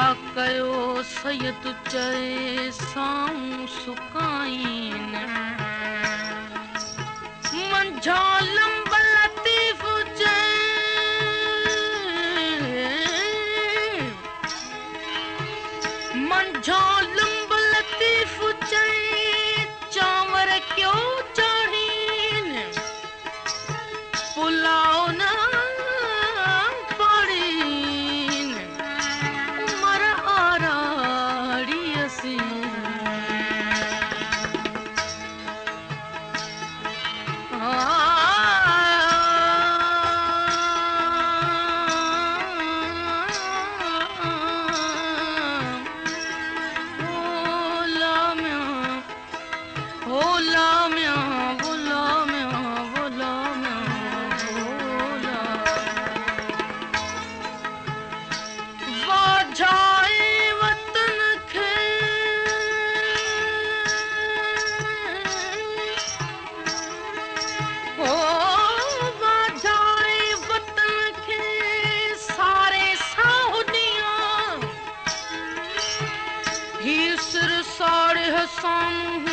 कयो सैयद चए साऊं सुकाइन मंझा लंब लतीफ़ चए मंझा लंब लतीफ़ चए चांवर क्यों चाढ़ीन पुलाव न पाड़ीन उमर आराड़ी असी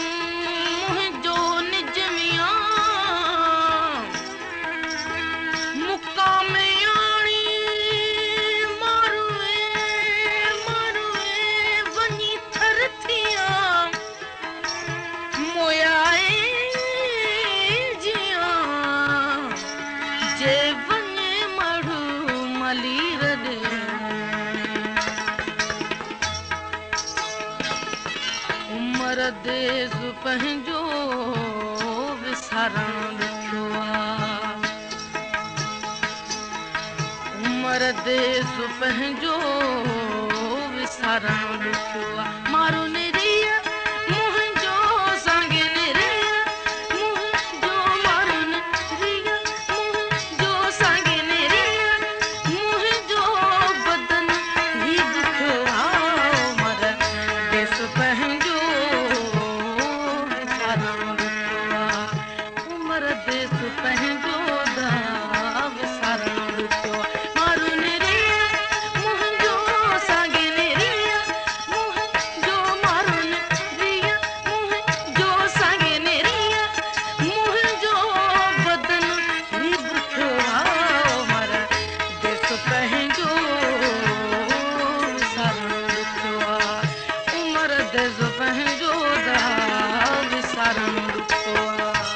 मुंहिंजो निजमिया मुकामे आणी मारुए मारुए वञी थर थिया मोयाए जिया जे वञे मढ़ू मलीर दे उमर देस पंहिंजो विसारण ॾुखियो आहे उमर देस पंहिंजो विसारण ॾुखियो आहे मारो निरीअ मुंहिंजो सांगे निरीअ मुंहिंजो मारो निरीअ मुंहिंजो सांगे निरीअ मुंहिंजो बदन ही ॾुखियो आहे उमर देस पंहिंजो उमर देस पंहिंजो विसारण ॾुखियो मारू निरीअ मुंहिंजो सांगे निरीअ मुंहिंजो मारू निरीअ मुंहिंजो सांगे निरीअ मुंहिंजो बदन ही ॾुखियो आहे उमर देस पंहिंजो विसारण ॾुखियो आहे उमर देस पंहिंजो विसारण ॾुखियो आहे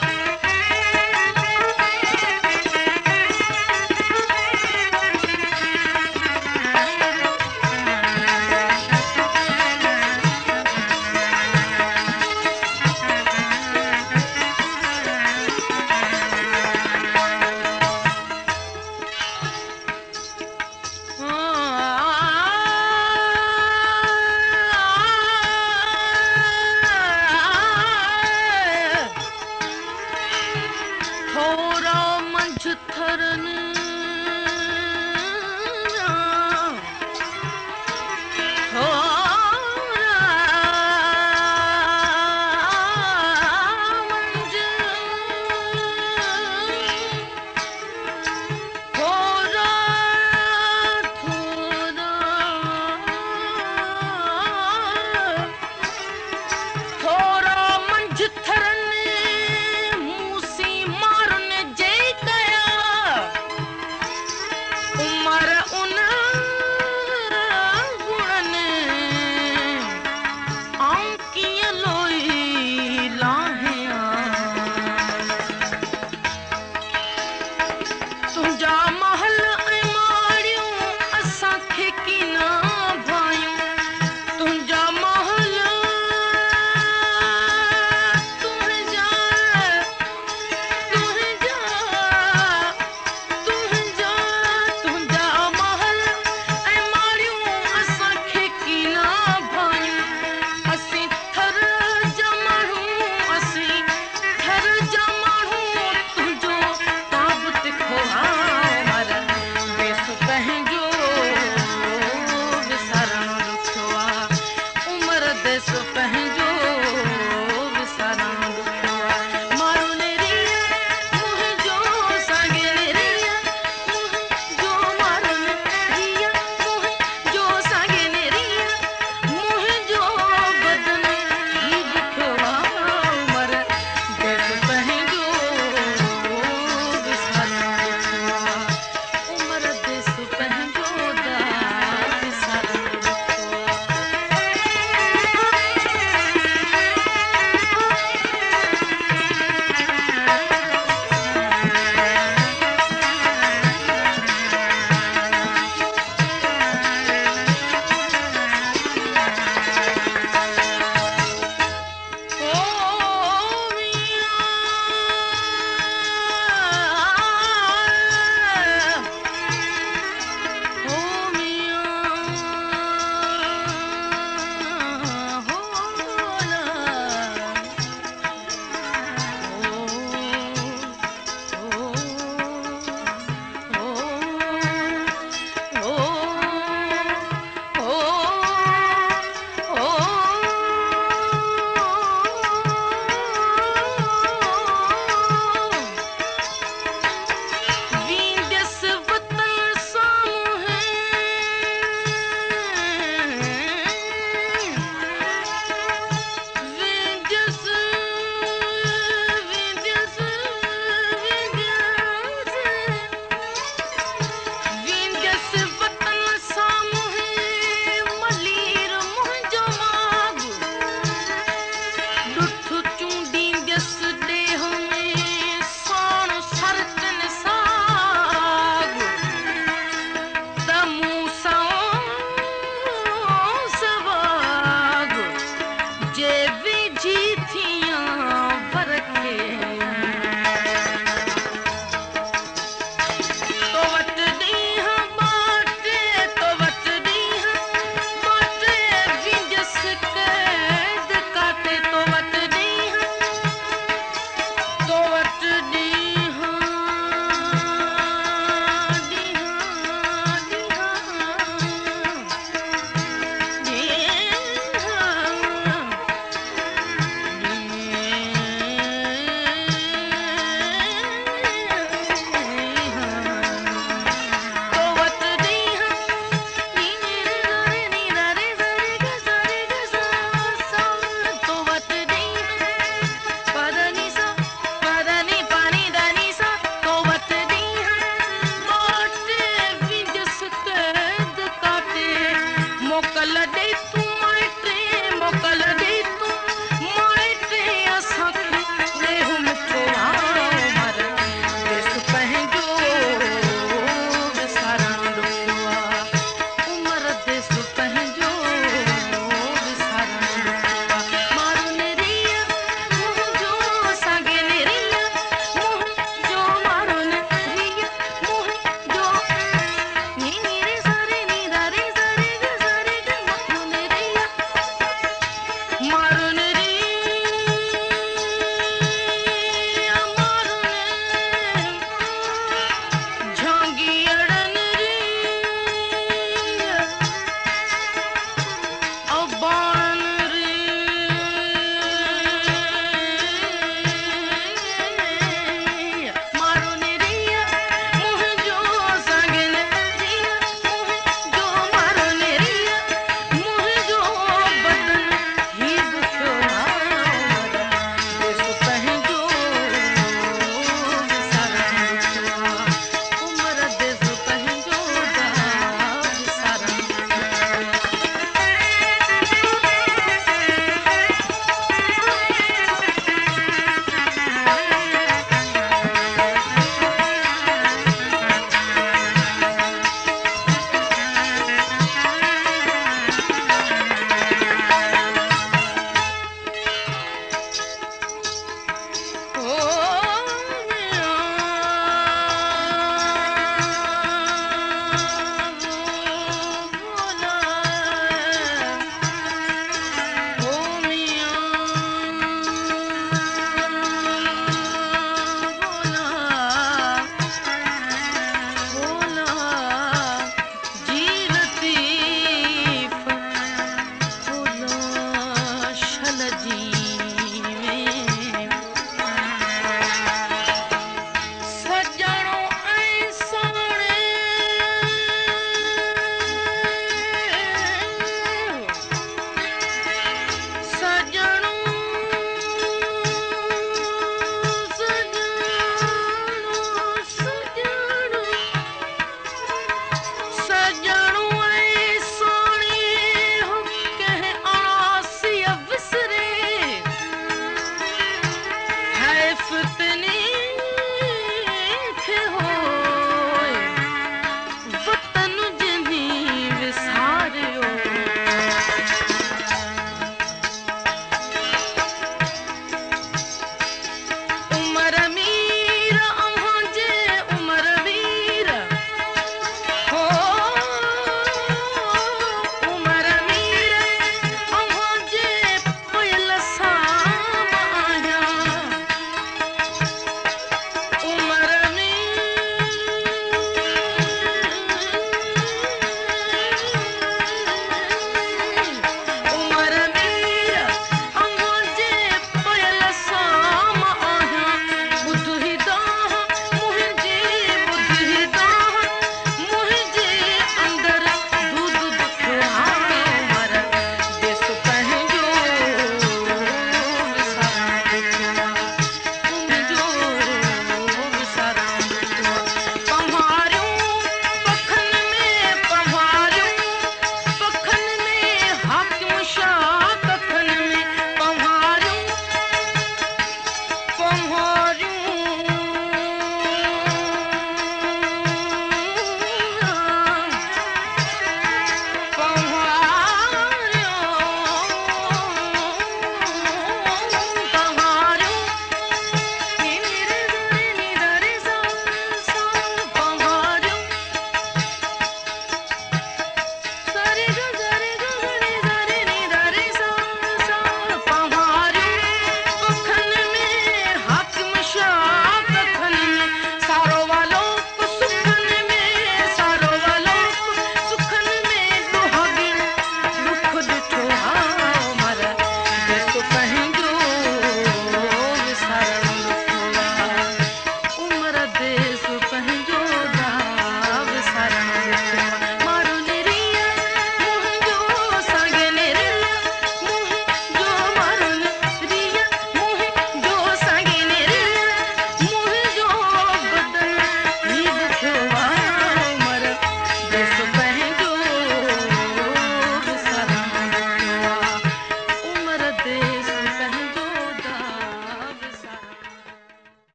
जे विझी थियां वरखे तो वट ॾींहं बाटे तो वट ॾींहं बाटे विझस कैद काटे तो वट ॾींहं तो वट ॾींहं मोकल ॾे तूं माइटे मोकल ॾे तूं माइटे असांखे ॾेहु मिठो मर देस पंहिंजो विसारण ॾुखियो आहे उमिरि देस पंहिंजो विसारण ॾुखियो आहे मारू नेरीअ मुंहिंजो साॻे नेरीअ मुंहिंजो मारू नेरीअ मुंहिंजो नी रे सारे नी रे सारे ग सारे ग मारू नेरीअ मारू